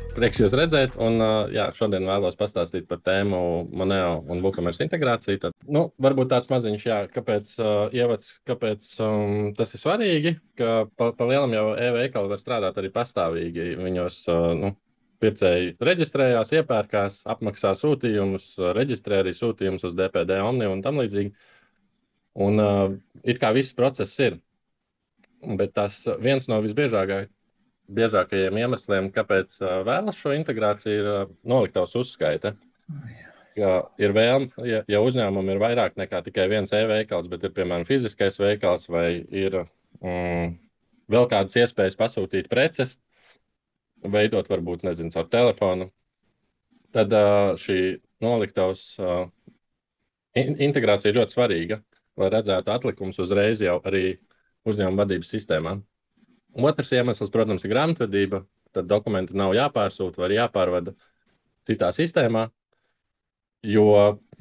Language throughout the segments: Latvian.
Prieks jūs redzēt, un jā, šodien vēlos pastāstīt par tēmu Moneo un WooCommerce integrāciju. Tad, varbūt tāds maziņš, jā, kāpēc ievads, kāpēc tas ir svarīgi, ka pa lielam jau e-veikali var strādāt arī pastāvīgi. Viņos, pircēji reģistrējās, iepērkās, apmaksā sūtījumus, reģistrē arī sūtījumus uz DPD, Omni un tam līdzīgi. Un it kā viss process ir, bet tas viens no biežākajiem iemesliem, kāpēc vēlas šo integrāciju, ir noliktavas uzskaite. Ir vēlme, ja uzņēmumam ir vairāk nekā tikai viens e-veikals, bet ir, piemēram, fiziskais veikals vai ir vēl kādas iespējas pasūtīt preces, veidot varbūt, nezinu, caur telefonu, tad šī noliktavas integrācija ir ļoti svarīga, lai redzētu atlikumus uzreiz jau arī uzņēmuma vadības sistēmā. Otrs iemesls, protams, ir grāmatvedība. Tad dokumenti nav jāpārsūta vai jāpārvada citā sistēmā, jo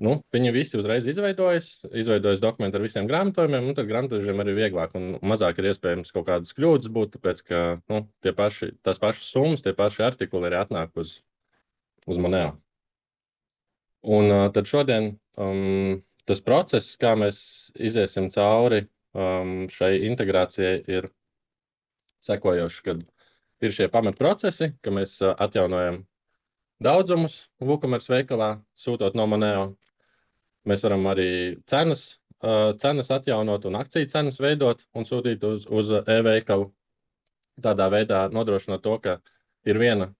viņi visi uzreiz izveidojas dokumenti ar visiem grāmatojumiem, un tad grāmatvežiem arī vieglāk un mazāk ir iespējams kaut kādas kļūdas būt, tāpēc ka tās pašas summas, tie paši artikuli arī atnāk uz Moneo. Un tad šodien tas process, kā mēs iziesim cauri šai integrācijai, ir sekojoši, kad ir šie pamatprocesi, ka mēs atjaunojam daudzumus WooCommerce veikalā, sūtot no Moneo. Mēs varam arī cenas atjaunot un akciju cenas veidot un sūtīt uz e-veikalu. Tādā veidā nodrošinot to, ka ir viena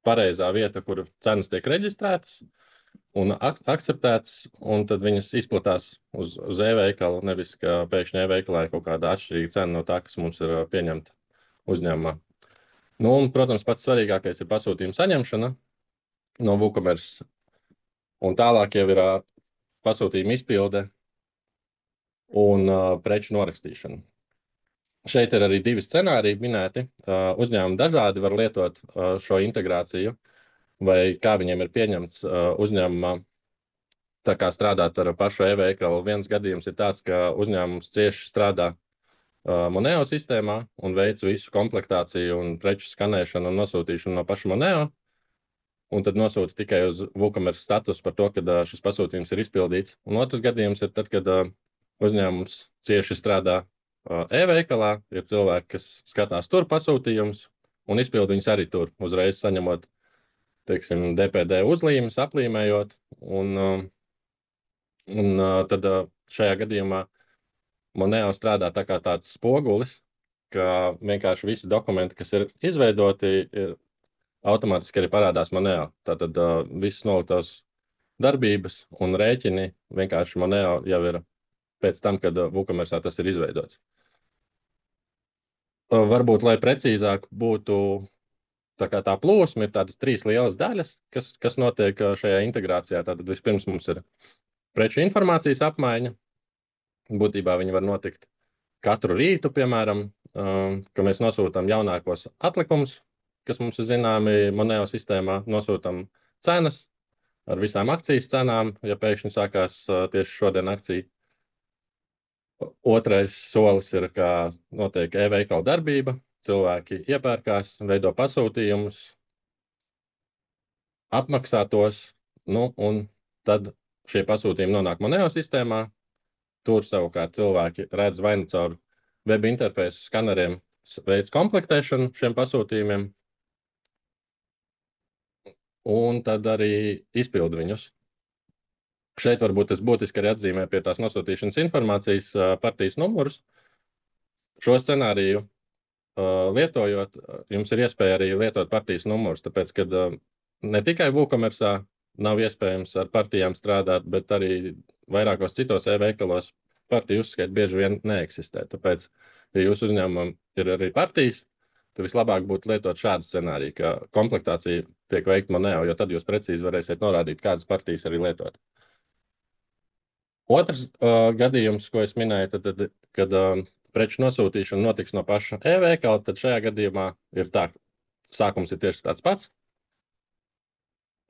pareizā vieta, kur cenas tiek reģistrētas un akceptētas, un tad viņas izplatās uz e-veikalu, nevis ka pēkšņi e-veikalā ir kaut kāda atšķirīga cena no tā, kas mums ir pieņemta uzņēmumā. Un, protams, pats svarīgākais ir pasūtījuma saņemšana no WooCommerce, un tālāk jau ir pasūtījuma izpilde un preču norakstīšana. Šeit ir arī divi scenāriji minēti. Uzņēmumi dažādi var lietot šo integrāciju, vai kā viņiem ir pieņemts uzņēmumā, tā kā strādāt ar pašu e-veikalu. Viens gadījums ir tāds, ka uzņēmums cieši strādā Moneo sistēmā un veic visu komplektāciju un preču skanēšanu un nosūtīšanu no paša Moneo, un tad nosūta tikai uz WooCommerce status par to, ka šis pasūtījums ir izpildīts. Un otrs gadījums ir tad, kad uzņēmums cieši strādā e-veikalā, ir cilvēki, kas skatās tur pasūtījumus un izpild viņus arī tur, uzreiz saņemot, teiksim, DPD uzlīmes, aplīmējot, un tad šajā gadījumā Moneo strādā tā kā tāds spogulis, ka vienkārši visi dokumenti, kas ir izveidoti, automātiski arī parādās Moneo. Tātad visas noliktavas darbības un rēķini vienkārši Moneo jau ir pēc tam, kad WooCommerce tas ir izveidots. Varbūt, lai precīzāk būtu tā plūsma, ir tādas 3 lielas daļas, kas notiek šajā integrācijā. Tātad vispirms mums ir preču informācijas apmaiņa. Būtībā viņi var notikt katru rītu, piemēram, ka mēs nosūtam jaunākos atlikumus, kas mums ir zināmi Moneo sistēmā, nosūtam cenas ar visām akcijas cenām, ja pēkšņi sākās tieši šodien akcija. Otrais solis ir, kā notiek e-veikala darbība. Cilvēki iepērkās, veido pasūtījumus, apmaksā tos, un tad šie pasūtījumi nonāk Moneo sistēmā. Tur savukārt cilvēki redz vai nu caur web interfeisu skaneriem veids komplektēšanu šiem pasūtījumiem, un tad arī izpildu viņus. Šeit varbūt tas būtiski arī atzīmē pie tās nosūtīšanas informācijas partijas numurus. Šo scenāriju lietojot, jums ir iespēja arī lietot partijas numurus, tāpēc, kad ne tikai WooCommerce nav iespējams ar partijām strādāt, bet arī vairākos citos e-veikalos partiju uzskaita bieži vien neeksistē. Tāpēc, ja jūsu uzņēmumam ir arī partijas, tad vislabāk būtu lietot šādu scenāriju, ka komplektācija tiek veikta Moneo, jo tad jūs precīzi varēsiet norādīt, kādas partijas arī lietot. Otrs gadījums, ko es minēju, tad, kad preču nosūtīšana notiks no paša e-veikala, tad šajā gadījumā ir tā, sākums ir tieši tāds pats.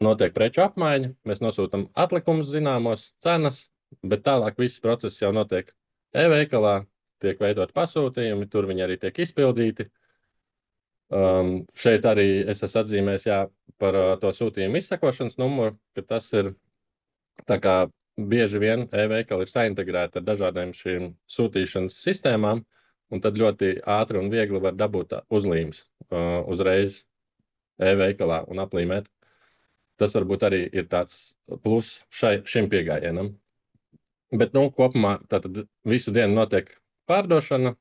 Notiek preču apmaiņa, mēs nosūtam atlikumus zināmos, cenas, bet tālāk viss process jau notiek e-veikalā, tiek veidot pasūtījumi, tur viņi arī tiek izpildīti. Šeit arī es esmu atzīmējis par to sūtījumu izsakošanas numuru, ka tas ir tā kā bieži vien e-veikali ir saintegrēti ar dažādiem šīm sūtīšanas sistēmām, un tad ļoti ātri un viegli var dabūt uzlīmes uzreiz e-veikalā un aplīmēt. Tas varbūt arī ir tāds plus šim pieejamam. Bet kopumā tātad visu dienu notiek pārdošana,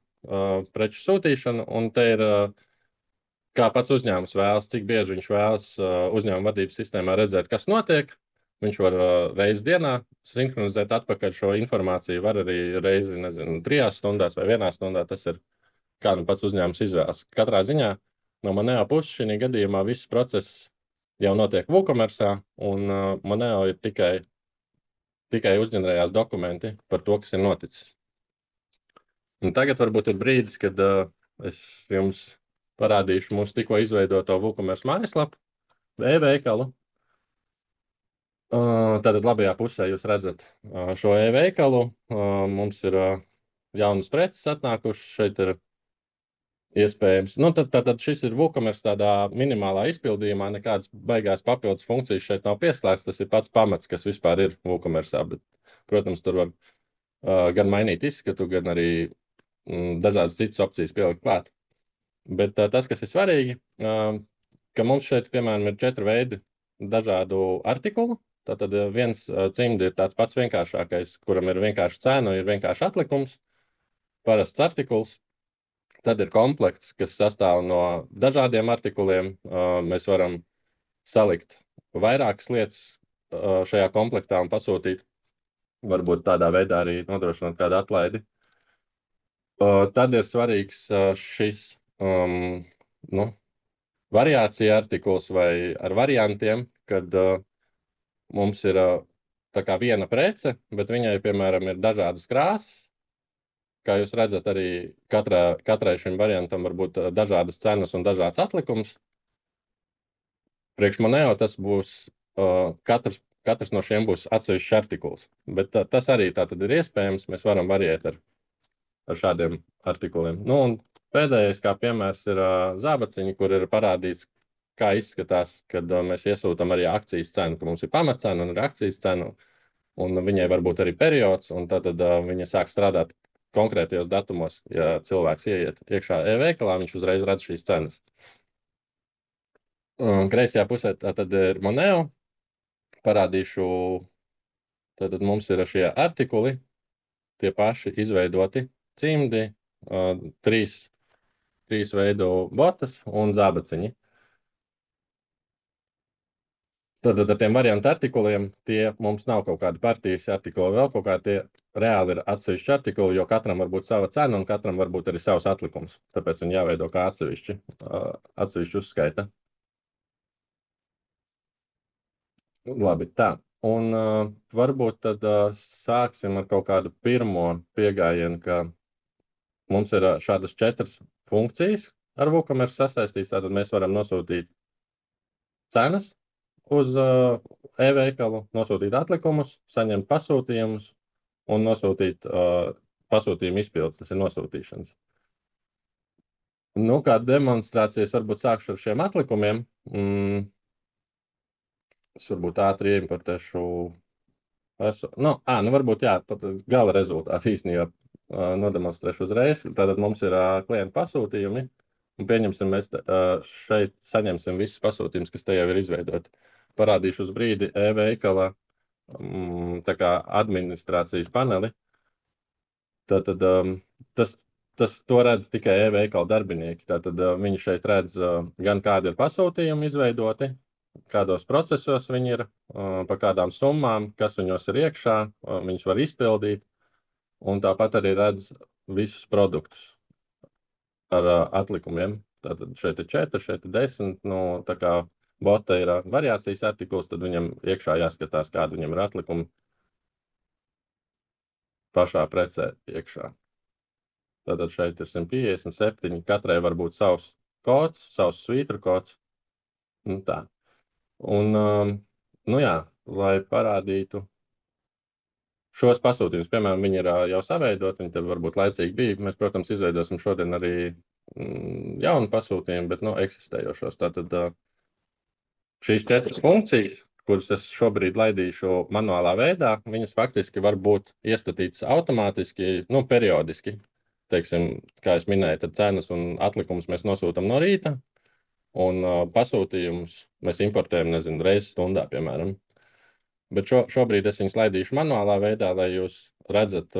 preču sūtīšana, un te ir kā pats uzņēmums vēlas, cik bieži viņš vēlas uzņēmuma vadības sistēmā redzēt, kas notiek. Viņš var reizi dienā sinhronizēt atpakaļ šo informāciju, var arī reizi, 3 stundās vai 1 stundā. Tas ir kā nu pats uzņēmums izvēlas. Katrā ziņā no Moneo puses šī gadījumā viss process jau notiek WooCommerce, un Moneo ir tikai uzģenerējās dokumenti par to, kas ir noticis. Un tagad varbūt ir brīdis, kad es jums parādīšu mūsu tikko izveidoto WooCommerce mājaslapu, e-veikalu. Tātad labajā pusē jūs redzat šo e-veikalu. Mums ir jaunas preces atnākušas. Šeit ir iespējams. Tad šis ir WooCommerce tādā minimālā izpildījumā. Nekādas baigās papildus funkcijas šeit nav pieslēgts. Tas ir pats pamats, kas vispār ir WooCommerce. Bet, protams, tur var gan mainīt izskatu, gan arī dažādas citas opcijas pielikt klāt. Bet tas, kas ir svarīgi, ka mums šeit, piemēram, ir 4 veidi dažādu artikulu. Tātad viens cimdi ir tāds pats vienkāršākais, kuram ir vienkārši cena, ir vienkārši atlikums, parasts artikuls. Tad ir komplekts, kas sastāv no dažādiem artikuliem. Mēs varam salikt vairākas lietas šajā komplektā un pasūtīt. Varbūt tādā veidā arī nodrošināt kādu atlaidi. Tad ir svarīgs šis variācija artikuls vai ar variantiem, kad mums ir tā kā viena prece, bet viņai, piemēram, ir dažādas krāsas. Kā jūs redzat, arī katrai šim variantam var būt dažādas cenas un dažāds atlikums. Priekš Moneo tas būs, katrs no šiem būs atsevišķs artikuls. Bet tas arī tātad ir iespējams, mēs varam variēt ar šādiem artikuliem. Un pēdējais, kā piemērs, ir zābaciņi, kur ir parādīts, kā izskatās, kad mēs iesūtam arī akcijas cenu, ka mums ir pamatcena un ir akcijas cena, un viņai var būt arī periods, un tad viņa sāk strādāt konkrētajos datumos. Ja cilvēks ieiet iekšā e-veikalā, viņš uzreiz redz šīs cenas. Kreisajā pusē tad ir Moneo. Parādīšu, tad mums ir šie artikuli, tie paši izveidoti cimdi, 3 veidu botas un zābaciņi. Tad ar tiem variantu artikuliem tie mums nav kaut kādi partijas artikuli, vēl kaut kā tie reāli ir atsevišķi artikuli, jo katram var būt sava cena un katram var būt arī savs atlikums. Tāpēc viņi jāveido kā atsevišķi uzskaita. Labi, tā. Un varbūt tad sāksim ar kaut kādu pirmo piegājienu, ka mums ir šādas 4 funkcijas ar WooCommerce sasaistīts. Tātad mēs varam nosūtīt cenas uz e-veikalu, nosūtīt atlikumus, saņemt pasūtījumus un nosūtīt pasūtījumu izpildes, tas ir nosūtīšanas. Kā demonstrācijas varbūt sākšu ar šiem atlikumiem. Es varbūt ātri importēšu. Varbūt pat gala rezultātu īstenībā nodemonstrēšu uzreiz. Tātad mums ir klienta pasūtījumi. Un pieņemsim, mēs šeit saņemsim visus pasūtījumus, kas te jau ir izveidoti. Parādīšu uz brīdi e-veikala tā kā administrācijas paneli. Tātad to redz tikai e-veikala darbinieki. Tātad viņi šeit redz gan kādi ir pasūtījumi izveidoti, kādos procesos viņi ir, pa kādām summām, kas viņos ir iekšā, viņus var izpildīt. Un tāpat arī redz visus produktus ar atlikumiem. Tātad šeit ir 4, šeit ir 10. Tā kā bota ir variācijas artikuls, tad viņam iekšā jāskatās, kāda viņam ir atlikumi pašā precē iekšā. Tātad šeit ir 157, katrai var būt savs kods, savs svītru kods. Tā. Un, lai parādītu šos pasūtījumus, piemēram, viņi ir jau saveidoti, viņi te varbūt laicīgi bija. Mēs, protams, izveidosim šodien arī jaunu pasūtījumu, bet eksistējošos. Tātad šīs 4 funkcijas, kuras es šobrīd laidīšu manuālā veidā, viņas faktiski var būt iestatītas automātiski, periodiski. Teiksim, kā es minēju, tad cenas un atlikumus mēs nosūtam no rīta, un pasūtījumus mēs importējam, nezinu, reizes stundā, piemēram. Bet šobrīd es viņus laidīšu manuālā veidā, lai jūs redzat,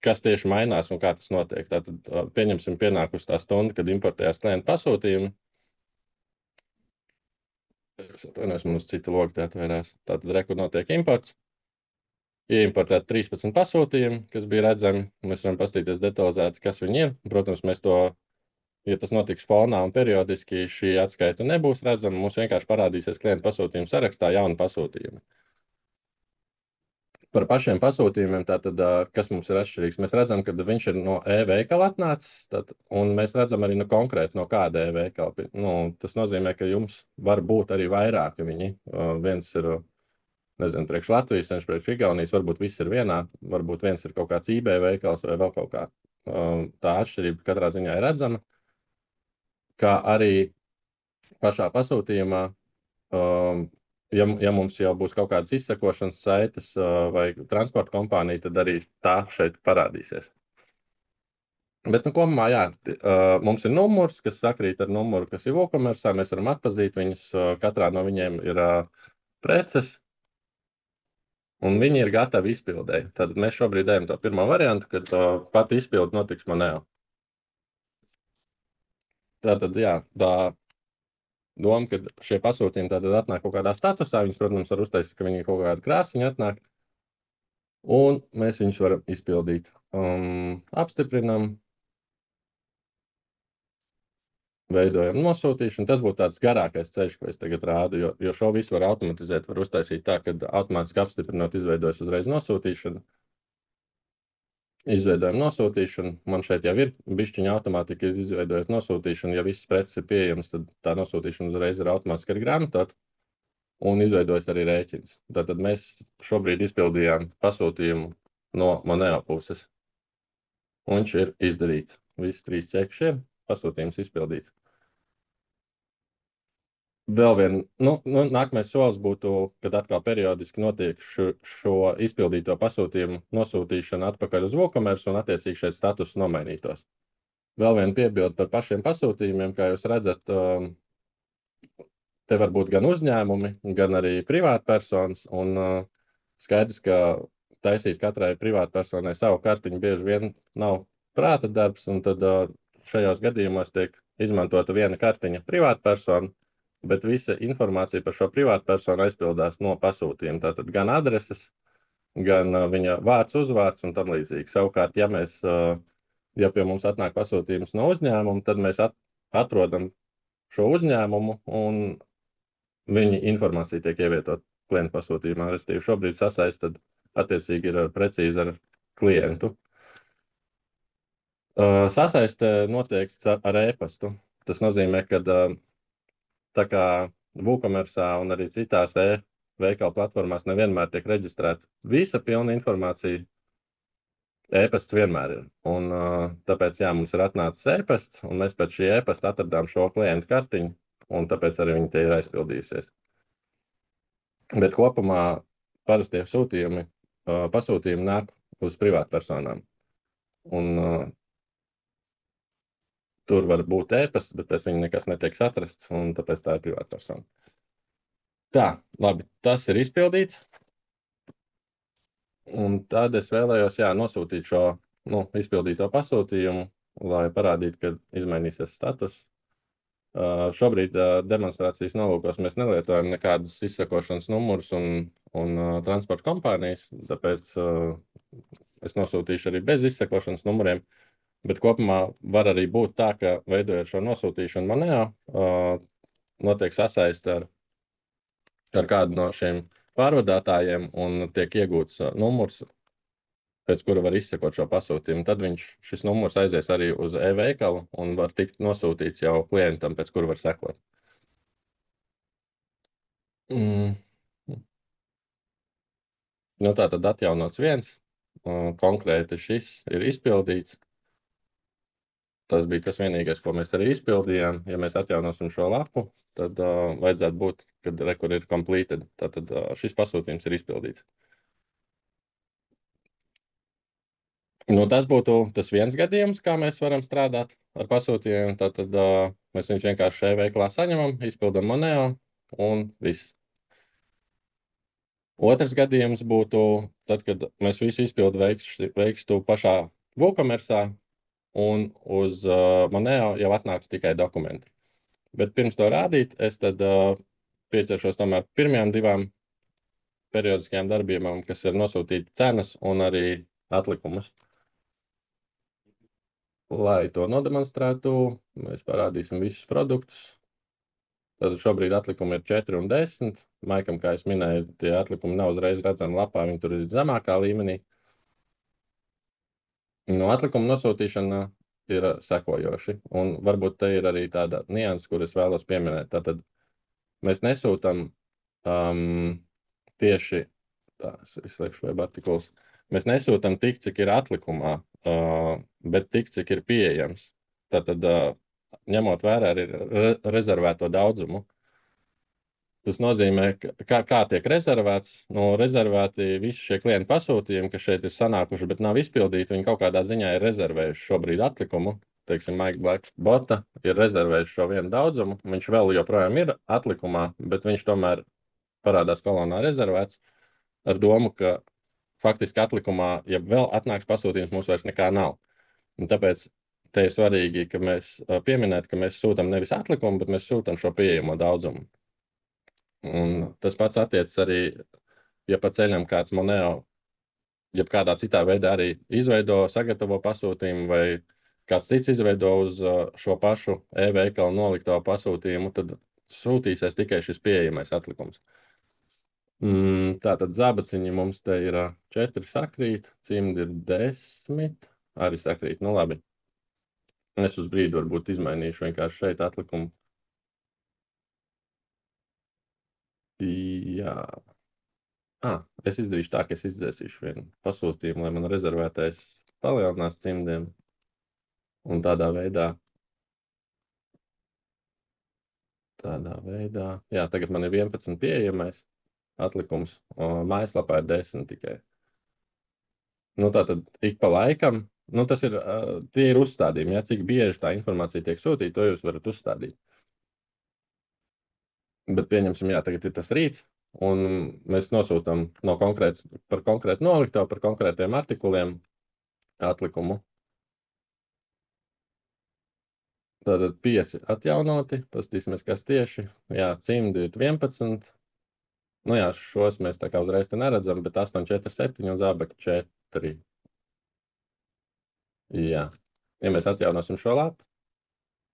kas tieši mainās un kā tas notiek. Tātad pieņemsim pienākus tā stunda, kad importējās klienta pasūtījumi. Es atvainojos, mums cita loga te atvērās. Tātad rekur notiek imports. Ieimportēt 13 pasūtījumi, kas bija redzami. Mēs varam paskatīties detalizēti, kas viņi ir. Protams, mēs to, ja tas notiks fonā un periodiski, šī atskaita nebūs redzama. Mums vienkārši parādīsies klienta pasūtījumu sarakstā jauni pasūtījumi. Par pašiem pasūtījumiem, tātad, kas mums ir atšķirīgs, mēs redzam, ka viņš ir no e-veikala atnācis, un mēs redzam arī konkrēti no kāda e-veikala. Tas nozīmē, ka jums var būt arī vairāki viņi. Viens ir, nezinu, priekš Latvijas, viens priekš Igaunijas, varbūt viss ir vienā, varbūt viens ir kaut kāds eBay veikals vai vēl kaut kā. Tā atšķirība katrā ziņā ir redzama, kā arī pašā pasūtījumā. Ja mums jau būs kaut kādas izsekošanas saites vai transporta kompānija, tad arī tā šeit parādīsies. Bet, kopumā, jā, mums ir numurs, kas sakrīt ar numuru, kas ir WooCommerce. Mēs varam atpazīt viņus. Katrā no viņiem ir preces, un viņi ir gatavi izpildēji. Tad mēs šobrīd ejam to pirmo variantu, kad pati izpilde notiks Moneo. Tātad, jā, tā doma, ka šie pasūtījumi tātad atnāk kaut kādā statusā. Viņus, protams, var uztaisīt, ka viņi kaut kāda krāsiņa atnāk. Un mēs viņus varam izpildīt. Apstiprinam. Veidojam nosūtīšanu. Tas būtu tāds garākais ceļš, ko es tagad rādu, jo šo visu var automatizēt. Var uztaisīt tā, ka automātiski apstiprinot izveidojas uzreiz nosūtīšanu. Izveidojam nosūtīšanu. Man šeit jau ir bišķiņa automātika, izveidojot nosūtīšanu. Ja visas preces ir pieejamas, tad tā nosūtīšana uzreiz ir automātiski arī grāmatota. Un izveidojas arī rēķins. Tātad mēs šobrīd izpildījām pasūtījumu no Moneo puses. Un viņš ir izdarīts. Visi 3 ķekši ir, pasūtījums izpildīts. Vēl vien, nākamais solis būtu, kad atkal periodiski notiek šo izpildīto pasūtījumu nosūtīšana atpakaļ uz WooCommerce un attiecīgi šeit status nomainītos. Vēl vien piebildu par pašiem pasūtījumiem, kā jūs redzat, te var būt gan uzņēmumi, gan arī privātpersonas, un skaidrs, ka taisīt katrai privātpersonai savu kartiņu bieži vien nav prāta darbs, un tad šajos gadījumos tiek izmantota viena kartiņa privātpersona, bet visa informācija par šo privātpersonu aizpildās no pasūtījuma. Tātad gan adreses, gan viņa vārds, uzvārds un tam līdzīgi. Savukārt, ja pie mums atnāk pasūtījums no uzņēmuma, tad mēs atrodam šo uzņēmumu un viņa informācija tiek ievietot klienta pasūtījumā. Restīvi šobrīd sasaist, tad attiecīgi ir precīzi ar klientu. Sasaiste notiek ar e-pastu. Tas nozīmē, ka tā kā WooCommerce un arī citās e-veikala platformās nevienmēr tiek reģistrēta visa pilna informācija, e-pasts vienmēr ir. Un tāpēc, jā, mums ir atnācis e-pasts, un mēs pēc šī e-pasta atradām šo klientu kartiņu, un tāpēc arī viņi te ir aizpildījusies. Bet kopumā parastie pasūtījumi nāk uz privātpersonām. Un tur var būt e-pasts, bet pēc viņa nekas netiek atrasts, un tāpēc tā ir privātpersona. Tā, labi, tas ir izpildīts. Un tad es vēlējos, nosūtīt šo izpildīto pasūtījumu, lai parādītu, ka izmainīsies status. Šobrīd demonstrācijas nolūkos mēs nelietojam nekādas izsakošanas numurus un transporta kompānijas, tāpēc es nosūtīšu arī bez izsakošanas numuriem. Bet kopumā var arī būt tā, ka veidojot šo nosūtīšanu Moneo, notiek sasaiste ar kādu no šiem pārvadātājiem un tiek iegūts numurs, pēc kura var izsekot šo pasūtījumu. Tad šis numurs aizies arī uz e-veikalu un var tikt nosūtīts jau klientam, pēc kura var sekot. Tā tad atjaunots viens, konkrēti šis ir izpildīts. Tas bija tas vienīgais, ko mēs arī izpildījām. Ja mēs atjaunosim šo lapu, tad vajadzētu būt, kad rekur ir completed. Tātad šis pasūtījums ir izpildīts. Nu, tas būtu tas viens gadījums, kā mēs varam strādāt ar pasūtījumiem. Tātad mēs viņus vienkārši šajā veiklā saņemam, izpildam Moneo un viss. Otrs gadījums būtu tad, kad mēs visu izpildu veikstu pašā WooCommerce un uz Moneo jau atnāks tikai dokumenti. Bet pirms to rādīt, es tad pieķeršos tomēr pirmajām divām periodiskajām darbībām, kas ir nosūtīt cenas un arī atlikumus. Lai to nodemonstrētu, mēs parādīsim visus produktus. Tad šobrīd atlikumi ir 4 un 10. Maikam, kā es minēju, tie atlikumi nav uzreiz redzami lapā, viņi tur ir zemākā līmenī. No atlikuma nosūtīšana ir sekojoši. Un varbūt te ir arī tāda nianses, kur es vēlos pieminēt. Tātad mēs nesūtam tieši, tā, es izslēgšu web artikuls, mēs nesūtam tik, cik ir atlikumā, bet tik, cik ir pieejams. Tātad ņemot vērā arī rezervēto daudzumu. Tas nozīmē, kā tiek rezervēts. Rezervēti visi šie klientu pasūtījumi, kas šeit ir sanākuši, bet nav izpildīti, viņi kaut kādā ziņā ir rezervējuši šobrīd atlikumu. Teiksim, Mike Black bota ir rezervējuši šo vienu daudzumu. Viņš vēl joprojām ir atlikumā, bet viņš tomēr parādās kolonā rezervēts ar domu, ka faktiski atlikumā, ja vēl atnāks pasūtījums, mums vairs nekā nav. Un tāpēc te ir svarīgi, ka mēs pieminētu, ka mēs sūtam nevis atlikumu, bet mēs sūtam šo pieejamo daudzumu. Un tas pats attiecas arī, ja pa ceļam kāds Moneo, ja kādā citā veidā arī izveido, sagatavo pasūtījumu, vai kāds cits izveido uz šo pašu e-veikalu nolikto pasūtījumu, tad sūtīsies tikai šis pieejamais atlikums. Tātad zabaciņi mums te ir 4 sakrīt, cimdi ir 10, arī sakrīt, nu labi. Es uz brīdi varbūt izmainīšu vienkārši šeit atlikumu. Jā. Es izdarīšu tā, ka es izdzēsīšu vienu pasūtījumu, lai man rezervētais palielinās cimdiem. Un tādā veidā. Jā, tagad man ir 11 pieejamais atlikums. Mājaslapā ir 10 tikai. Nu, tātad ik pa laikam. Nu, tas ir, tie ir uzstādījumi, ja, cik bieži tā informācija tiek sūtīta, to jūs varat uzstādīt. Bet pieņemsim, jā, tagad ir tas rīts, un mēs nosūtam par konkrētu noliktavu, par konkrētiem artikuliem atlikumu. Tātad 5 atjaunoti, pastīsimies, kas tieši, jā, cimdi ir 11. Nu jā, šos mēs tā kā uzreiz te neredzam, bet 8, 4, 7 un zābaki 4. Jā. Ja mēs atjaunosim šo lapu,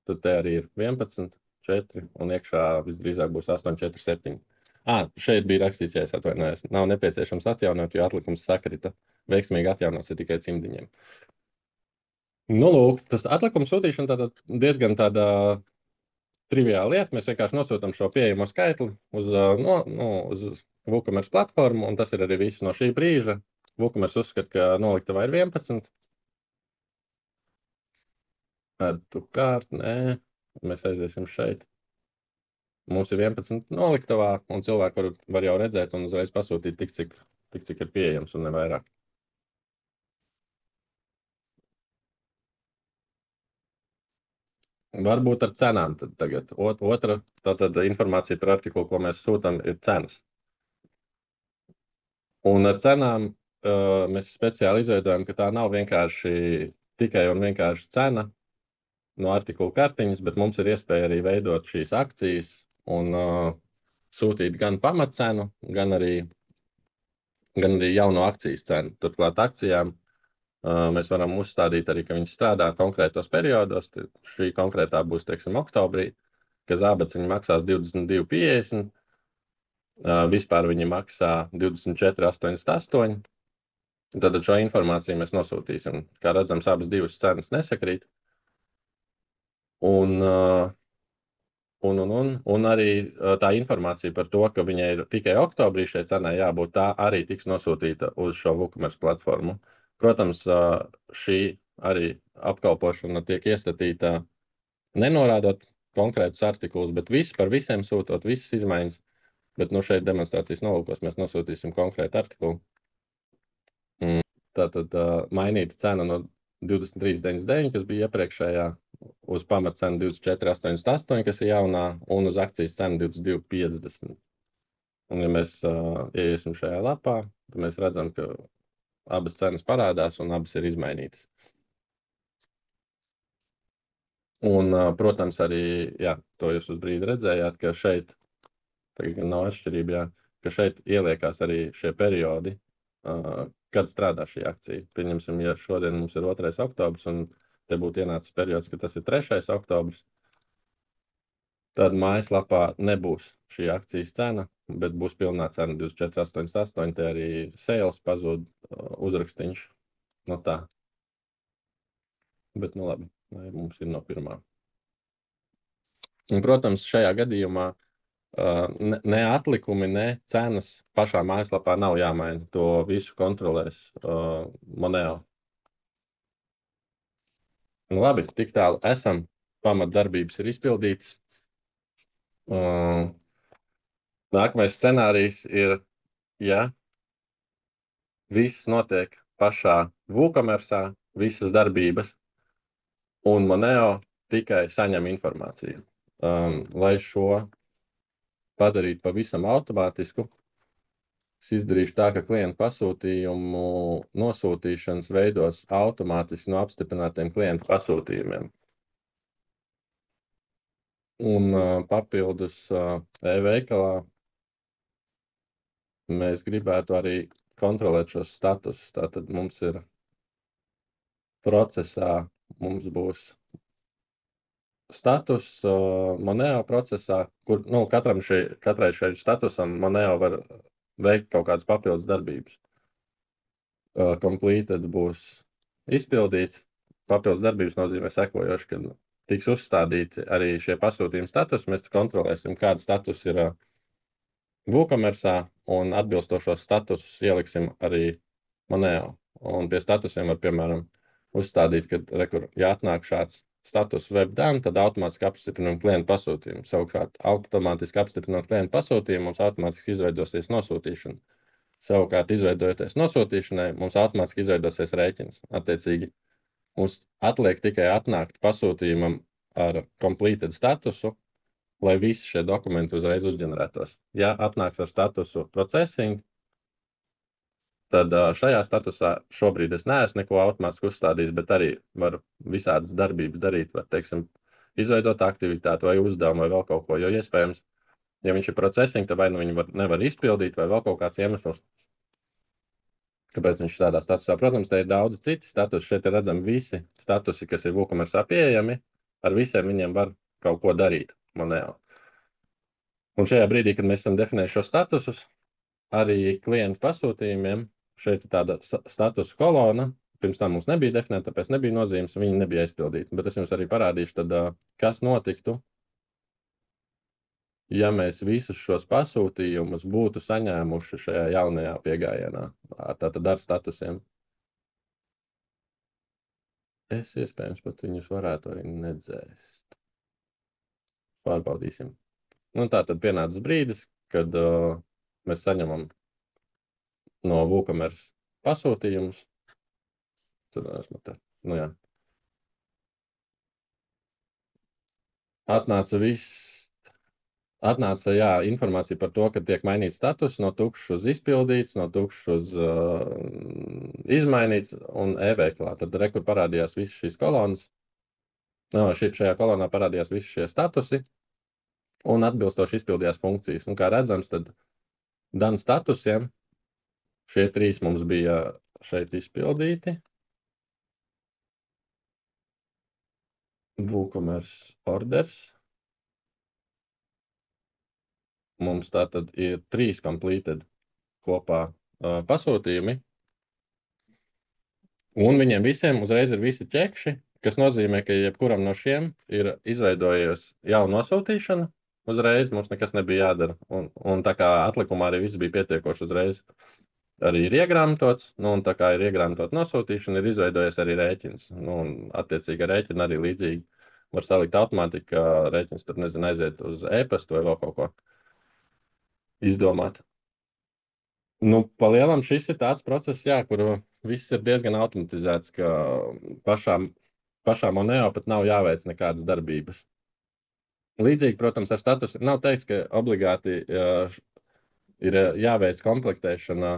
tad te arī ir 11, 4 un iekšā visdrīzāk būs 8, 4, 7. Šeit bija rakstīts, ja es atvainojos. Nav nepieciešams atjaunot, jo atlikums sakrita. Veiksmīgi atjaunots ir tikai cimdiņiem. Nu, lūk, tas atlikums sūtīšana tātad diezgan tāda triviāla lieta. Mēs vienkārši nosūtam šo pieejamo skaitli uz WooCommerce platformu, un tas ir arī viss no šī brīža. WooCommerce uzskata, ka noliktavā ir 11. Tu kārt, nē, mēs aiziesim šeit. Mums ir 11 noliktavā, un cilvēki var jau redzēt un uzreiz pasūtīt tik, cik ir pieejams un ne vairāk. Varbūt ar cenām tad tagad. Otra tātad informācija par artikulu, ko mēs sūtam, ir cenas. Un ar cenām mēs speciāli izveidojam, ka tā nav vienkārši tikai un vienkārši cena no artikulu kartiņas, bet mums ir iespēja arī veidot šīs akcijas un sūtīt gan pamatcenu, gan arī jauno akcijas cenu. Turklāt akcijām mēs varam uzstādīt arī, ka viņi strādā konkrētos periodos. Šī konkrētā būs, teiksim, oktobrī, ka zābaciņi maksās 22,50. Vispār viņi maksā 24,88. Tad šo informāciju mēs nosūtīsim. Kā redzams, abas divas cenas nesakrīt. Un arī tā informācija par to, ka viņai ir tikai oktobrī šai cenai jābūt, tā arī tiks nosūtīta uz šo WooCommerce platformu. Protams, šī arī apkalpošana tiek iestatīta nenorādot konkrētus artikulus, bet par visiem sūtot visas izmaiņas. Bet šeit demonstrācijas nolūkos mēs nosūtīsim konkrētu artikulu. Tātad mainīta cena no 23,99, kas bija iepriekšējā, uz pamatcenu 24,88, kas ir jaunā, un uz akcijas cenu 22,50. Un, ja mēs ieiesim šajā lapā, tad mēs redzam, ka abas cenas parādās un abas ir izmainītas. Un, protams, arī, jā, to jūs uz brīdi redzējāt, ka šeit, tagad nav atšķirība, jā, ka šeit ieliekās arī šie periodi, kad strādā šī akcija. Pieņemsim, ja šodien mums ir 2. oktobrs un te būtu ienācis periods, ka tas ir 3. oktobrs, tad mājaslapā nebūs šī akcijas cena, bet būs pilnā cena 24,88, te arī sales pazūd uzrakstiņš. No tā. Bet, labi, mums ir no pirmā. Un, protams, šajā gadījumā ne atlikumi, ne cenas pašā mājaslapā nav jāmaina. To visu kontrolēs Moneo. Nu, labi, tik tālu esam. Pamatdarbības ir izpildītas. Nākamais scenārijs ir, ja viss notiek pašā WooCommerce'ā, visas darbības, un Moneo tikai saņem informāciju. Lai šo padarītu pavisam automātisku, es izdarīšu tā, ka klientu pasūtījumu nosūtīšanas veidos automātiski no apstiprinātiem klientu pasūtījumiem. Un papildus e-veikalā mēs gribētu arī kontrolēt šos statusus. Tātad mums ir procesā, mums būs status Moneo procesā, kur katrai šai statusam Moneo var veikt kaut kādas papildus darbības. Completed būs izpildīts. Papildus darbības nozīmē sekojoši, ka tiks uzstādīti arī šie pasūtījuma status. Mēs kontrolēsim, kāda status ir WooCommerce'ā, un atbilstošos statusus ieliksim arī Moneo. Un pie statusiem var, piemēram, uzstādīt, ka ja atnāk šāds status webdone, tad automātiski apstiprinām klientu pasūtījumu. Savukārt, automātiski apstiprinot klientu pasūtījumu, mums automātiski izveidosies nosūtīšana. Savukārt, izveidojoties nosūtīšanai, mums automātiski izveidosies rēķins. Attiecīgi, mums atliek tikai atnākt pasūtījumam ar completed statusu, lai visi šie dokumenti uzreiz uzģenerētos. Ja atnāks ar statusu processing, tad šajā statusā šobrīd es neesmu neko automātiski uzstādījis, bet arī var visādas darbības darīt, var, teiksim, izveidot aktivitāti vai uzdevumu vai vēl kaut ko, jo iespējams, ja viņš ir processing, tad vai nu viņu nevar izpildīt vai vēl kaut kāds iemesls, kāpēc viņš tādā statusā. Protams, te ir daudz citi statusi, šeit ir redzami visi statusi, kas ir WooCommerce'ā pieejami, ar visiem viņiem var kaut ko darīt Moneo. Un šajā brīdī, kad mēs esam definējuši šo statusus, arī klientu pasūtījumiem, šeit ir tāda statusu kolona, pirms tam mums nebija definēta, tāpēc nebija nozīmes, viņi nebija aizpildīti. Bet es jums arī parādīšu, tad, kas notiktu, ja mēs visus šos pasūtījumus būtu saņēmuši šajā jaunajā piegājienā, tātad ar statusiem. Es iespējams pat viņus varētu arī nedzēst. Pārbaudīsim. Nu, tātad pienācis brīdis, kad mēs saņemam no WooCommerce pasūtījumus. Nu, jā. Atnāca informācija par to, ka tiek mainīts status no tukšs uz izpildīts, no tukšs uz izmainīts un e-veikalā. Tad rekur parādījās visas šīs kolonas. Šajā kolonā parādījās visi šie statusi un atbilstoši izpildījās funkcijas. Un kā redzams, tad done statusiem šie 3 mums bija šeit izpildīti. WooCommerce orders. Mums tātad ir 3 completed kopā pasūtījumi. Un viņiem visiem uzreiz ir visi ķekši, kas nozīmē, ka jebkuram no šiem ir izveidojies jauna nosūtīšana. Uzreiz mums nekas nebija jādara. Un tā kā atlikumā arī viss bija pietiekoši uzreiz arī ir iegrāmatots, nu, un tā kā ir iegrāmatota nosūtīšana, ir izveidojies arī rēķins. Nu, un, attiecīgi, ar rēķinu arī līdzīgi var salikt automātiski, ka rēķins tur, nezinu, aiziet uz e-pastu vai vēl kaut ko izdomāt. Nu, pa lielam šis ir tāds process, jā, kur viss ir diezgan automatizēts, ka pašām Moneo pat nav jāveic nekādas darbības. Līdzīgi, protams, ar statusu nav teikts, ka obligāti ir jāveic komplektēšana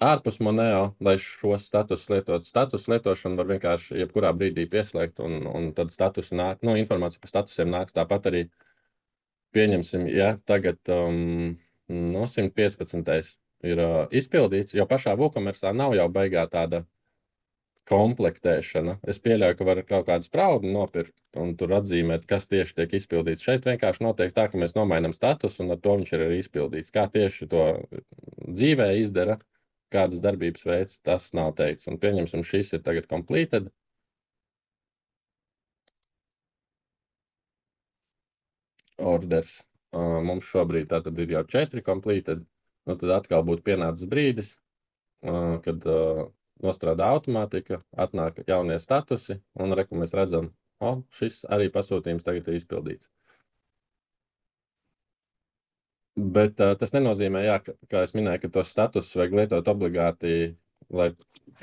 ārpus Moneo, lai šo statusu lietotu. Status lietošanu var vienkārši jebkurā brīdī pieslēgt, un tad statusi nāk, nu, informācija par statusiem nāks tāpat arī. Pieņemsim, ja tagad no 115. ir izpildīts, jo pašā WooCommerce nav jau baigā tāda komplektēšana. Es pieļauju, ka var kaut kādu spraudu nopirkt un tur atzīmēt, kas tieši tiek izpildīts. Šeit vienkārši notiek tā, ka mēs nomainām statusu, un ar to viņš ir arī izpildīts. Kā tieši to dzīvē izdara, kādas darbības veids, tas nav teikts. Un pieņemsim, šis ir tagad completed. Orders. Mums šobrīd tātad ir jau 4 completed. Nu, tad atkal būtu pienācis brīdis, kad nostrādā automātika, atnāk jaunie statusi, un reku mēs redzam, šis arī pasūtījums tagad ir izpildīts. Bet tas nenozīmē, jā, kā es minēju, ka tos statusus vajag lietot obligāti, lai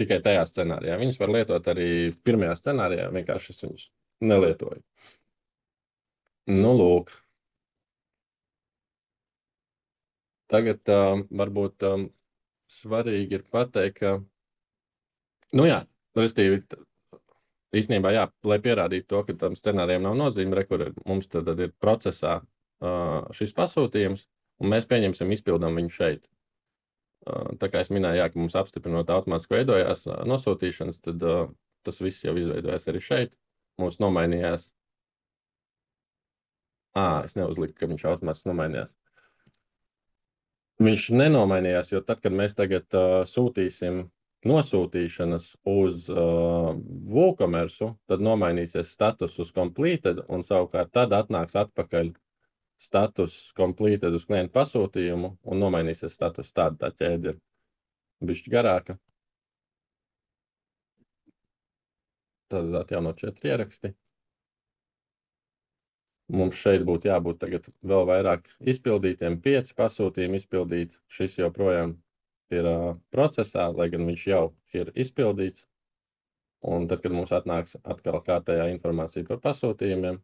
tikai tajā scenārijā. Viņus var lietot arī pirmajā scenārijā, vienkārši es viņus nelietoju. Nu, lūk. Tagad varbūt svarīgi ir pateikt, ka, nu jā, restīvi, īstenībā, jā, lai pierādītu to, ka tam scenārijam nav nozīme, kur mums tad ir procesā šis pasūtījums, un mēs pieņemsim izpildām viņu šeit. Tā kā es minēju, jā, ka mums apstiprinot automātiski veidojās nosūtīšanas, tad tas viss jau izveidojās arī šeit. Mums nomainījās. Es neuzliku, ka viņš automātiski nomainījās. Viņš nenomainījās, jo tad, kad mēs tagad sūtīsim nosūtīšanas uz WooCommerce, tad nomainīsies status uz completed, un savukārt tad atnāks atpakaļ status completed uz klientu pasūtījumu, un nomainīsies status. Tāda tā ķēde ir bišķi garāka. Tad atjaunot 4 ieraksti. Mums šeit būtu jābūt tagad vēl vairāk izpildītiem, 5 pasūtījumi izpildīt. Šis joprojām ir procesā, lai gan viņš jau ir izpildīts. Un tad, kad mums atnāks atkal kārtējā informācija par pasūtījumiem,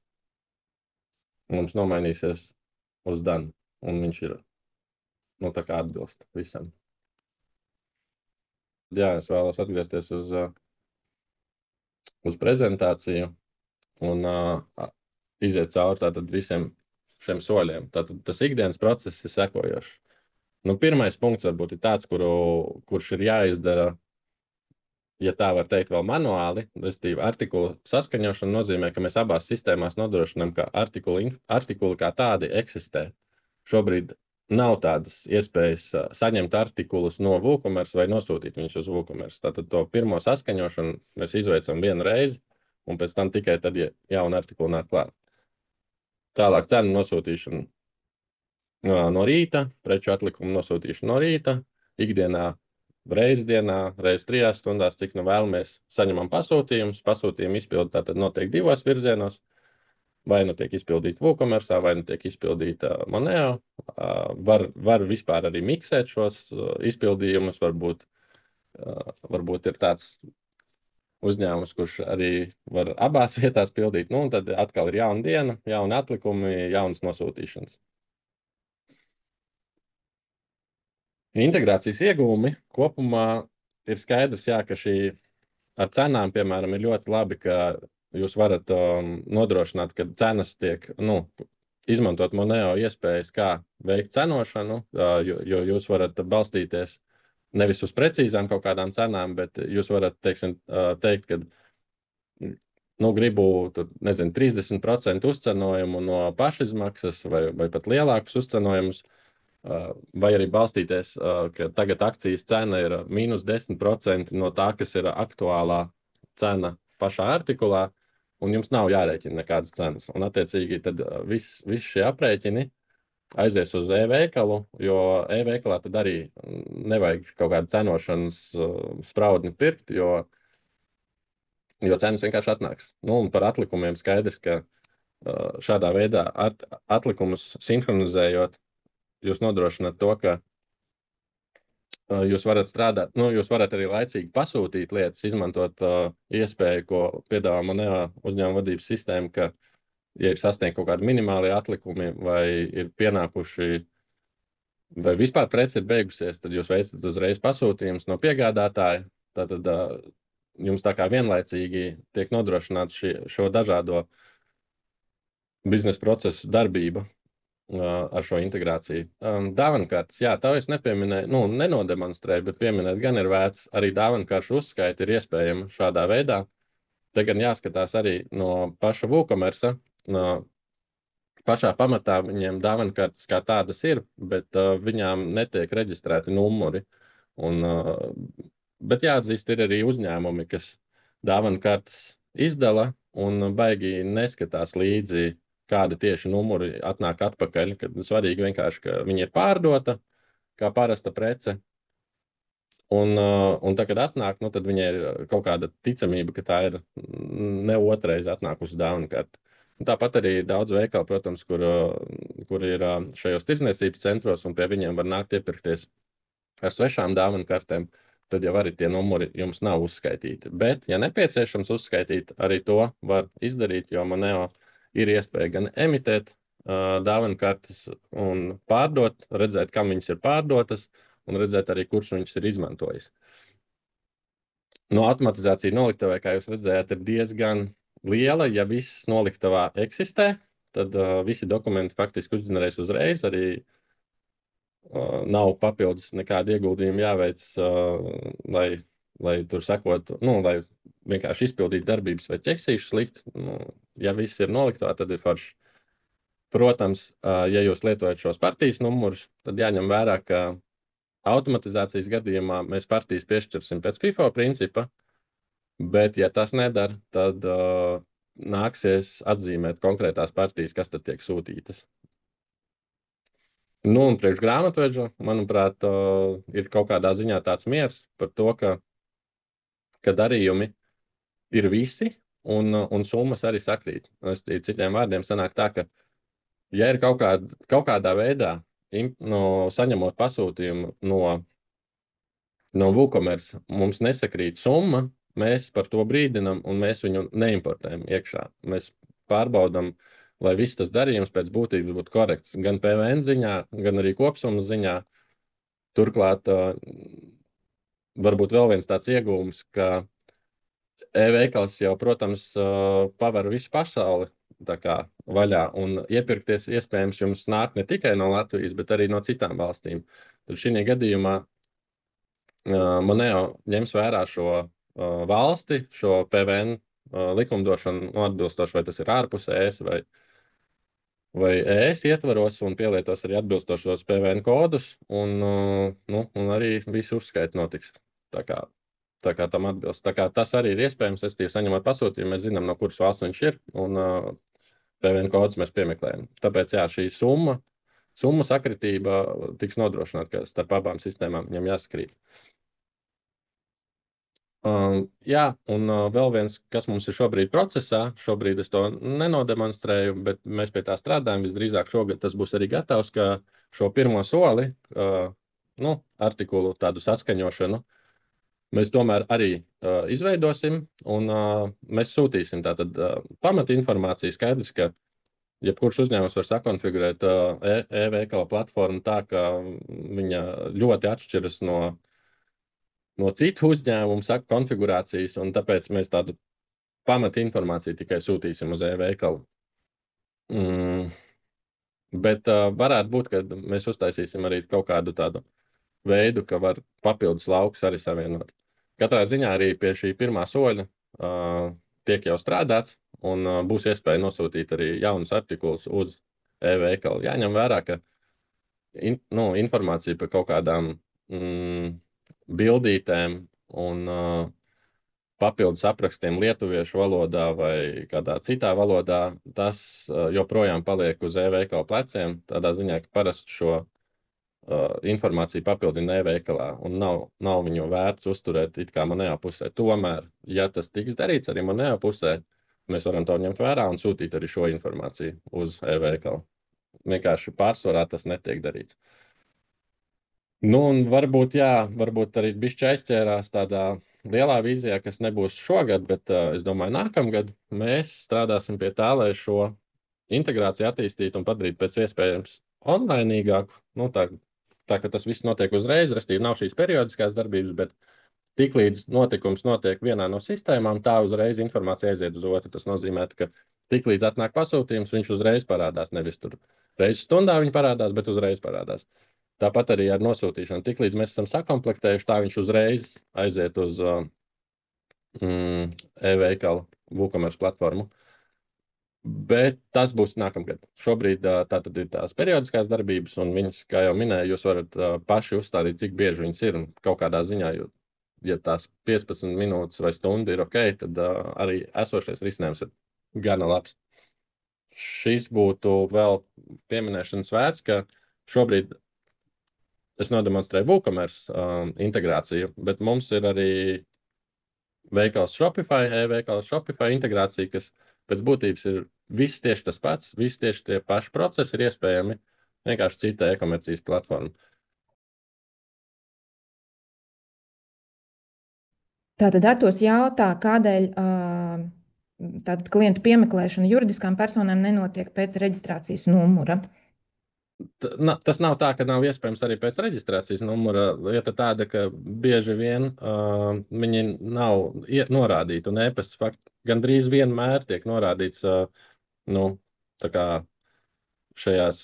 mums nomainīsies uz done, un viņš ir, nu, tā kā atbilst visam. Jā, es vēlos atgriezties uz prezentāciju un iziet cauri tātad visiem šiem soļiem. Tātad tas ikdienas process ir sekojošs. Nu, pirmais punkts varbūt ir tāds, kurš ir jāizdara, ja tā var teikt, vēl manuāli, respektīvi artikulu saskaņošana nozīmē, ka mēs abās sistēmās nodrošinām, ka artikuli kā tādi eksistē. Šobrīd nav tādas iespējas saņemt artikulus no WooCommerce vai nosūtīt viņus uz WooCommerce. Tātad to pirmo saskaņošanu mēs izveicam vienu reizi, un pēc tam tikai tad, ja jauna artikula nāk klāt. Tālāk cenu nosūtīšana no rīta, preču atlikumu nosūtīšana no rīta, ikdienā, reiz dienā, reiz 3 stundās, cik nu vēlamies saņemam pasūtījumus. Pasūtījumu izpildi tātad notiek 2 virzienos. Vai nu tiek izpildīta WooCommerce, vai nu tiek izpildīta Moneo. Var vispār arī miksēt šos izpildījumus. Varbūt ir tāds uzņēmums, kurš arī var abās vietās pildīt. Nu, un tad atkal ir jauna diena, jauni atlikumi, jaunas nosūtīšanas. Integrācijas iegūmi kopumā ir skaidrs, jā, ka šī ar cenām, piemēram, ir ļoti labi, ka jūs varat nodrošināt, ka cenas tiek, izmantot Moneo iespējas, kā veikt cenošanu, jo jūs varat balstīties nevis uz precīzām kaut kādām cenām, bet jūs varat, teiksim, teikt, ka gribu, 30% uzcenojumu no pašizmaksas vai pat lielākus uzcenojumus, vai arī balstīties, ka tagad akcijas cena ir -10% no tā, kas ir aktuālā cena pašā artikulā, un jums nav jārēķina nekādas cenas. Un attiecīgi tad viss šie aprēķini aizies uz e-veikalu, jo e-veikalā tad arī nevajag kaut kādu cenošanas spraudni pirkt, jo cenas vienkārši atnāks. Nu, un par atlikumiem skaidrs, ka šādā veidā atlikumus sinhronizējot, jūs nodrošināt to, ka jūs varat strādāt, nu, jūs varat arī laicīgi pasūtīt lietas, izmantot iespēju, ko piedāvā Moneo uzņēmuma vadības sistēma, ka, ja ir sasniegti kaut kādi minimālie atlikumi vai ir pienākuši, vai vispār prece ir beigusies, tad jūs veicat uzreiz pasūtījumus no piegādātāja. Tātad jums tā kā vienlaicīgi tiek nodrošināta šo dažādo biznesa procesu darbība ar šo integrāciju. Dāvankartes, jā, tā es nepieminēju, nu, nenodemonstrēju, bet pieminēt gan ir vērts. Arī dāvankaršu uzskaita ir iespējama šādā veidā. Te gan jāskatās arī no paša WooCommerce. Pašā pamatā viņiem dāvankartes kā tādas ir, bet viņām netiek reģistrēti numuri. Bet jāatzīst, ir arī uzņēmumi, kas dāvankartes izdala un baigi neskatās līdzi, kāda tieši numuri atnāk atpakaļ, kad svarīgi vienkārši, ka viņi ir pārdota, kā parasta prece. Un tā, kad atnāk, nu, tad viņai ir kaut kāda ticamība, ka tā ir ne otrais atnākusi dāvana karte. Tāpat arī daudz veikalu, protams, kur ir šajos tirdzniecības centros, un pie viņiem var nākt iepirkties ar svešām dāvana kartēm, tad jau arī tie numuri jums nav uzskaitīti. Bet, ja nepieciešams uzskaitīt, arī to var izdarīt, jo Moneo ir iespēja gan emitēt dāvana kartes un pārdot, redzēt, kam viņas ir pārdotas, un redzēt arī, kurš viņas ir izmantojis. No automatizācija noliktavē, kā jūs redzējāt, ir diezgan liela. Ja viss noliktavā eksistē, tad visi dokumenti faktiski uzģenerēs uzreiz, arī nav papildus nekāda ieguldījuma jāveic, lai tur sekotu, nu, lai vienkārši izpildītu darbības vai ķeksīšus likt. Nu, ja viss ir noliktavā, tad ir forši. Protams, ja jūs lietojat šos partijas numurus, tad jāņem vērā, ka automatizācijas gadījumā mēs partijas piešķirsim pēc FIFO principa, bet, ja tas nedara, tad nāksies atzīmēt konkrētās partijas, kas tad tiek sūtītas. Nu, un priekš grāmatvedža, manuprāt, ir kaut kādā ziņā tāds miers par to, ka darījumi ir visi, un summas arī sakrīt. Citiem vārdiem sanāk tā, ka, ja ir kaut kādā veidā saņemot pasūtījumu no WooCommerce, mums nesakrīt summa, mēs par to brīdinam, un mēs viņu neimportējam iekšā. Mēs pārbaudam, lai viss tas darījums pēc būtības būtu korekts, gan PVN ziņā, gan arī kopsummas ziņā. Turklāt varbūt vēl viens tāds iegūms, ka e-veikals jau, protams, paver visu pasauli tā kā vaļā, un iepirkties iespējams jums nāk ne tikai no Latvijas, bet arī no citām valstīm. Tad šī gadījumā Moneo ņems vērā šo valsti, šo PVN likumdošanu atbilstoši, vai tas ir ārpus ES vai ES ietvaros, un pielietos arī atbilstošos PVN kodus, un arī visu uzskaita notiks. Tā kā tam atbilst. Tā kā tas arī ir iespējams, saņemot pasūtījumu, mēs zinām, no kuras valsts viņš ir, un PVN kodus mēs piemeklējam. Tāpēc, jā, šī summa sakritība tiks nodrošināta, ka starp abām sistēmām viņam jāsakrīt. Jā, un vēl viens, kas mums ir šobrīd procesā, šobrīd es to nenodemonstrēju, bet mēs pie tā strādājam, visdrīzāk šogad tas būs arī gatavs, ka šo pirmo soli, artikulu tādu saskaņošanu, mēs tomēr arī izveidosim, un mēs sūtīsim tātad pamatinformāciju. Skaidrs, ka jebkurš uzņēmums var sakonfigurēt e-veikala platformu tā, ka viņa ļoti atšķiras no citu uzņēmumu konfigurācijas, un tāpēc mēs tādu pamatinformāciju tikai sūtīsim uz e-veikalu. Bet varētu būt, ka mēs uztaisīsim arī kaut kādu tādu veidu, ka var papildus laukus arī savienot. Katrā ziņā arī pie šī pirmā soļa tiek jau strādāts, un būs iespēja nosūtīt arī jaunus artikulus uz e-veikalu. Jāņem vērā, ka informācija par kaut kādām bildītēm un papildus aprakstiem lietuviešu valodā vai kādā citā valodā, tas joprojām paliek uz e-veikala pleciem. Tādā ziņā, ka parasti šo informāciju papildina e-veikalā un nav viņu vērts uzturēt it kā manējā pusē. Tomēr, ja tas tiks darīts arī manējā pusē, mēs varam to ņemt vērā un sūtīt arī šo informāciju uz e-veikalu. Vienkārši pārsvarā tas netiek darīts. Nu, un varbūt arī bišķi aizķērās tādā lielā vīzijā, kas nebūs šogad, bet es domāju, nākamgad mēs strādāsim pie tā, lai šo integrāciju attīstītu un padarītu pēc iespējams onlainīgāku. Nu, tā, ka tas viss notiek uzreiz, restīvi nav šīs periodiskās darbības, bet tiklīdz notikums notiek vienā no sistēmām, tā uzreiz informācija aiziet uz otru. Tas nozīmē, ka tiklīdz atnāk pasūtījums, viņš uzreiz parādās. Nevis tur reizes stundā viņa parādās, bet uzreiz parādās. Tāpat arī ar nosūtīšanu. Tiklīdz mēs esam sakomplektējuši, tā viņš uzreiz aiziet uz e-veikala WooCommerce platformu. Bet tas būs nākamgad. Šobrīd tā tad ir tās periodiskās darbības, un viņas, kā jau minēju, jūs varat paši uzstādīt, cik bieži viņas ir, un kaut kādā ziņā, ja tās 15 minūtes vai stundu ir ok, tad arī esošais risinājums ir gana labs. Šis būtu vēl pieminēšanas vērts, ka šobrīd es nodemonstrēju WooCommerce integrāciju, bet mums ir arī veikals Shopify, e-veikals Shopify integrācija, kas pēc būtības ir viss tieši tas pats, viss tieši tie paši procesi ir iespējami, vienkārši cita e-komercijas platforma. Tātad Artūrs jautā, kādēļ tātad klientu piemeklēšana juridiskām personām nenotiek pēc reģistrācijas numura. Tas nav tā, ka nav iespējams arī pēc reģistrācijas numura. Lieta tāda, ka bieži vien viņi nav norādīti, un e-pasts gandrīz vienmēr tiek norādīts tā kā šajās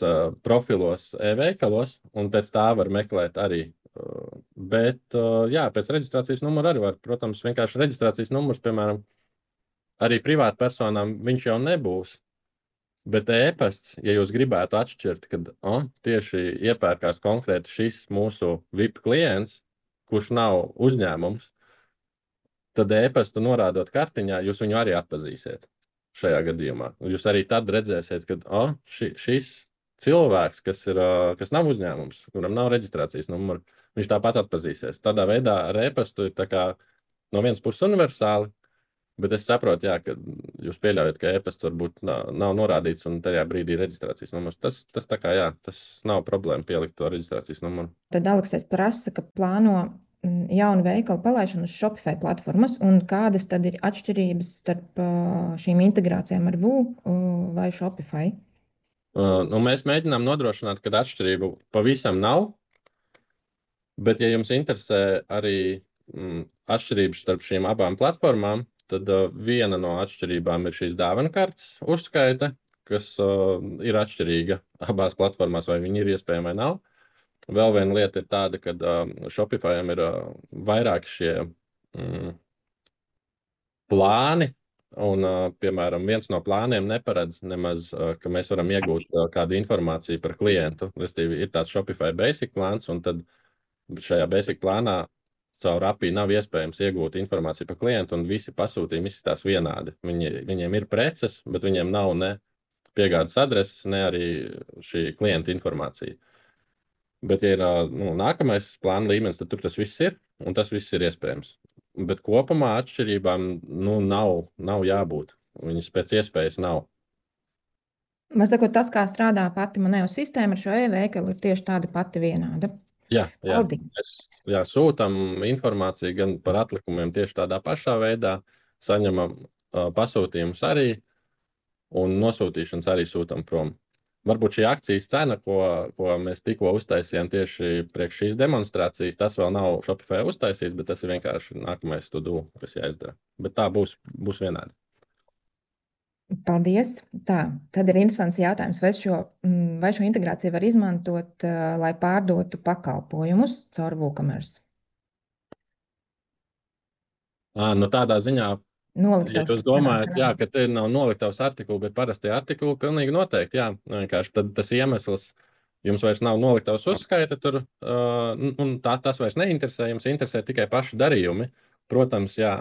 profilos e-veikalos, un pēc tā var meklēt arī. Bet, jā, pēc reģistrācijas numura arī var. Protams, vienkārši reģistrācijas numurs, piemēram, arī privātpersonām viņš jau nebūs. Bet e-pasts, ja jūs gribētu atšķirt, kad tieši iepērkās konkrēti šis mūsu VIP klients, kurš nav uzņēmums, tad e-pastu norādot kartiņā, jūs viņu arī atpazīsiet šajā gadījumā. Jūs arī tad redzēsiet, ka šis cilvēks, kas nav uzņēmums, kuram nav reģistrācijas numura, viņš tāpat atpazīsies. Tādā veidā ar e-pastu ir tā kā no vienas puses universāli, bet es saprotu, ka jūs pieļaujat, ka e-pasts varbūt nav norādīts un tajā brīdī reģistrācijas numurs. Tas tā kā, tas nav problēma pielikt to reģistrācijas numuru. Tad Aleksais prasa, ka plāno jaunu veikalu palaišanu uz Shopify platformas, un kādas tad ir atšķirības starp šīm integrācijām ar Woo vai Shopify? Mēs mēģinām nodrošināt, ka atšķirību pavisam nav, bet ja jums interesē arī atšķirības starp šīm abām platformām, tad viena no atšķirībām ir šīs dāvanu kartes uzskaite, kas ir atšķirīga abās platformās, vai viņi ir iespējami vai nav. Vēl viena lieta ir tāda, ka Shopify'am ir vairāki šie plāni, un, piemēram, viens no plāniem neparedz nemaz, ka mēs varam iegūt kādu informāciju par klientu. Restīvi, ir tāds Shopify Basic plāns, un tad šajā Basic plānā caur API nav iespējams iegūt informāciju par klientu, un visi pasūtījumi izskatās vienādi. Viņiem ir preces, bet viņiem nav ne piegādes adreses, ne arī šī klienta informācija. Bet, ja ir nākamais plāna līmenis, tad tur tas viss ir, un tas viss ir iespējams. Bet kopumā atšķirībām nav jābūt. Viņas pēc iespējas nav. Man sakot, tas, kā strādā pati manējo sistēma ar šo e-veikalu, ir tieši tāda pati vienāda. Jā, mēs sūtam informāciju gan par atlikumiem tieši tādā pašā veidā, saņemam pasūtījumus arī, un nosūtīšanas arī sūtam prom. Varbūt šī akcijas cena, ko mēs tikko uztaisījām tieši priekš šīs demonstrācijas, tas vēl nav Shopify uztaisīts, bet tas ir vienkārši nākamais to-do, kas jāizdara. Bet tā būs vienādi. Paldies. Tā, tad ir interesants jautājums, vai šo integrāciju var izmantot, lai pārdotu pakalpojumus caur WooCommerce? Tādā ziņā, ja jūs domājat, ka te nav noliktavas artikuli, bet parastie artikuli, pilnīgi noteikti, vienkārši tad tas iemesls, jums vairs nav noliktavas uzskaita tur, un tas vairs neinteresē, jums interesē tikai paši darījumi. protams, jā,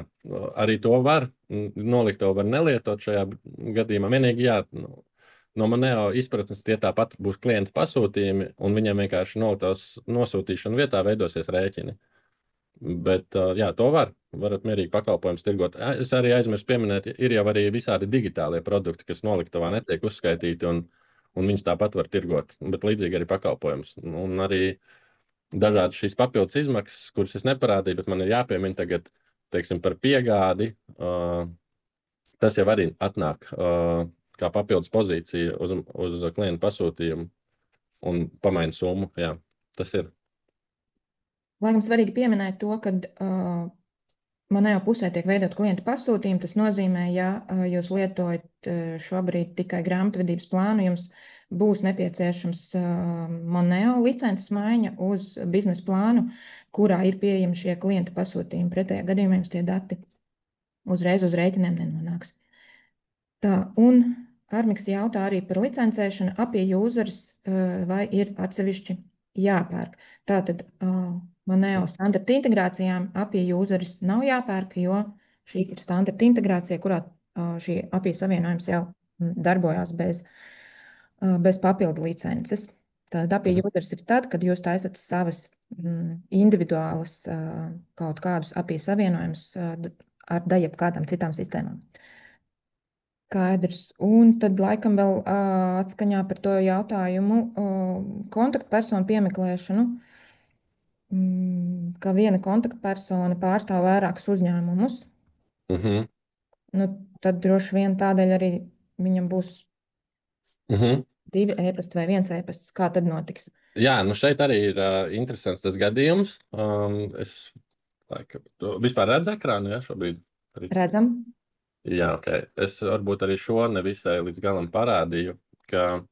arī to var nolikt, to var nelietot šajā gadījumā. Vienīgi, jā, no manējo izpratnes tie tāpat būs klienta pasūtījumi, un viņiem vienkārši noliktās nosūtīšanu vietā veidosies rēķini. Bet, jā, to varat mierīgi pakalpojumus tirgot. Es arī aizmirsu pieminēt, ir jau arī visādi digitālie produkti, kas noliktavā netiek uzskaitīti, un viņus tāpat var tirgot. Bet līdzīgi arī pakalpojumus. Un arī dažādas šīs papildus izmaksas, kuras es neparādīju, bet man ir jāpiemina tagad, teiksim, par piegādi. Tas jau arī atnāk kā papildus pozīcija uz klienta pasūtījumu un pamaina summu. Jā, tas ir. Laikam svarīgi pieminēt to, ka manējā pusē tiek veidot klienta pasūtījumi. Tas nozīmē, ja jūs lietojat šobrīd tikai grāmatvedības plānu, jums būs nepieciešams Moneo licences maiņa uz biznesa plānu, kurā ir pieejami šie klienta pasūtījumi. Pretējā gadījumā jums tie dati uzreiz uz rēķiniem nenonāks. Tā, un Armiks jautā arī par licencēšanu. API useris vai ir atsevišķi jāpērk. Tātad Moneo standarta integrācijām API useris nav jāpērk, jo šī ir standarta integrācija, kurā šī API savienojums jau darbojās bez papildu licences. Tātad API useris ir tad, kad jūs taisat savas individuālas kaut kādus API savienojumus ar jebkādām citām sistēmām. Skaidrs. Un tad laikam vēl atskaņā par to jautājumu kontaktpersonu piemeklēšanu, ka viena kontaktpersona pārstāv vairākus uzņēmumus. Nu, tad droši vien tādēļ arī viņam būs divi e-pasti vai viens e-pasts. Kā tad notiks? Jā, nu šeit arī ir interesants tas gadījums. Vispār redz ekrānu, ja, šobrīd? Redzam. Jā, ok. Es varbūt arī šo nevisai līdz galam parādīju, ka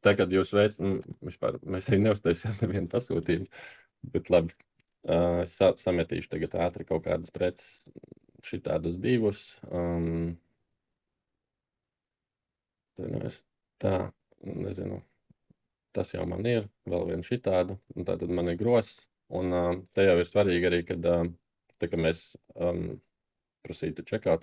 tagad jūs vispār mēs arī neuztaisījām nevienu pasūtījumu, bet labi, es sametīšu tagad ātri kaut kādas preces šitādus divus. Tā, nezinu, tas jau man ir, vēl vienu šitādu, un tātad man ir gros, un te jau ir svarīgi arī, kad tā, ka mēs prasītu checkout,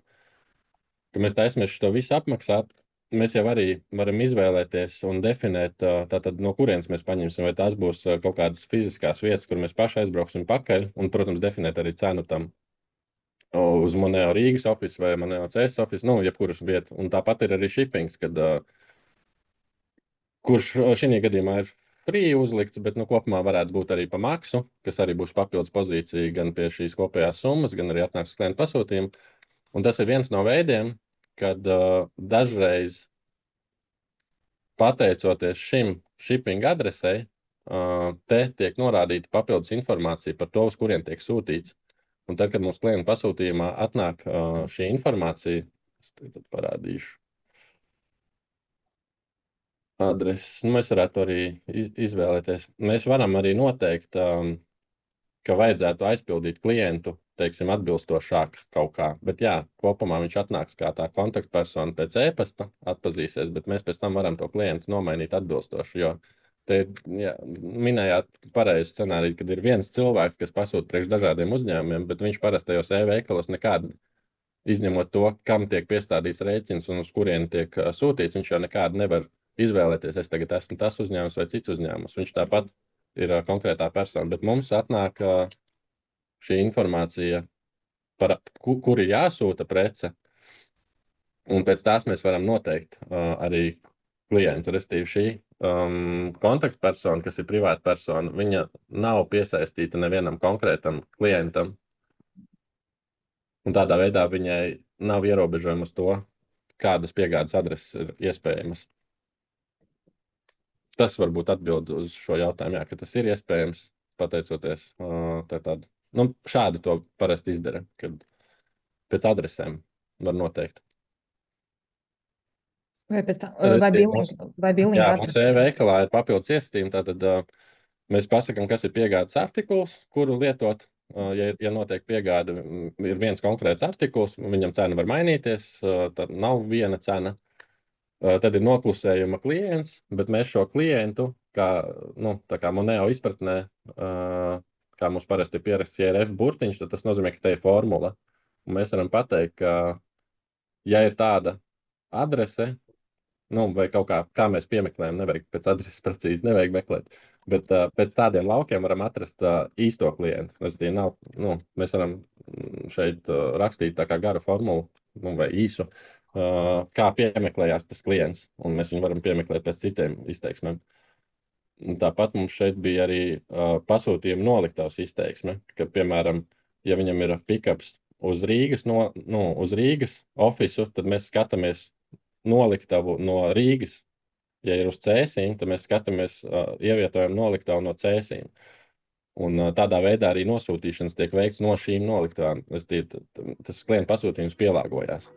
ka mēs taisamies šo visu apmaksāt, mēs jau arī varam izvēlēties un definēt, tātad no kurienes mēs paņemsim, vai tās būs kaut kādas fiziskās vietas, kur mēs paši aizbrauksim pakaļ, un, protams, definēt arī cenu tam uz Moneo Rīgas office vai Moneo CS office, nu, jebkuras vietas, un tāpat ir arī shippings, kad, kurš šī gadījumā ir free uzlikts, bet, nu, kopumā varētu būt arī pa maksu, kas arī būs papildus pozīcija gan pie šīs kopējās summas, gan arī atnāks klienta pasūtījumu. Un tas ir viens no veidiem, kad dažreiz pateicoties šim shipping adresei, te tiek norādīta papildus informācija par to, uz kuriem tiek sūtīts. Un tad, kad mums klienta pasūtījumā atnāk šī informācija, es tagad parādīšu adreses, nu, mēs varētu arī izvēlēties. Mēs varam arī noteikt, ka vajadzētu aizpildīt klientu, teiksim, atbilstošāk kaut kā. Bet jā, kopumā viņš atnāks kā tā kontaktpersona pēc e-pasta, atpazīsies, bet mēs pēc tam varam to klientu nomainīt atbilstoši, jo te minējāt pareizi scenāriju, kad ir viens cilvēks, kas pasūta priekš dažādiem uzņēmumiem, bet viņš parastajos e-veikalos nekādi, izņemot to, kam tiek piestādīts rēķins un uz kurien tiek sūtīts, viņš jau nekādi nevar izvēlēties, es tagad esmu tas uzņēmums vai cits uzņēmums. Viņš tāpat ir konkrētā persona, bet mums atnāk šī informācija, par kur ir jāsūta prece, un pēc tās mēs varam noteikt arī klientu, restīvi šī kontaktpersona, kas ir privāta persona, viņa nav piesaistīta nevienam konkrētam klientam, un tādā veidā viņai nav ierobežojumi uz to, kādas piegādes adreses ir iespējamas. Tas varbūt atbild uz šo jautājumu, jā, ka tas ir iespējams, pateicoties tādu. Nu, šādi to parasti izdara, kad pēc adresēm var noteikt. Vai pēc tā, vai billing jā, mums e-veikalā ir papildus iestījumi, tātad mēs pasakam, kas ir piegādes artikuls, kuru lietot. Ja notiek piegāde, ir viens konkrēts artikuls, viņam cena var mainīties, tad nav viena cena. Tad ir noklusējuma klients, bet mēs šo klientu, kā Moneo izpratnē, kā mums parasti ir pieraksts IRF burtiņš, tad tas nozīmē, ka te ir formula. Un mēs varam pateikt, ka, ja ir tāda adrese, vai kaut kā mēs piemeklējam, nevajag pēc adreses precīzi, nevajag meklēt, bet pēc tādiem laukiem varam atrast īsto klientu. Mēs varam šeit rakstīt tā kā garu formulu, vai īsu, kā piemeklējās tas klients, un mēs viņu varam piemeklēt pēc citiem izteiksmēm. Un tāpat mums šeit bija arī pasūtījuma noliktavas izteiksme, ka, piemēram, ja viņam ir pickups uz Rīgas, uz Rīgas ofisu, tad mēs skatāmies noliktavu no Rīgas. Ja ir uz Cēsīm, tad mēs skatāmies, ievietojam noliktavu no Cēsīm. Un tādā veidā arī nosūtīšanas tiek veikts no šīm noliktavām. Tas klienta pasūtījums pielāgojās.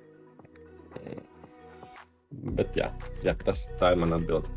Bet jā, tā ir mana atbilde.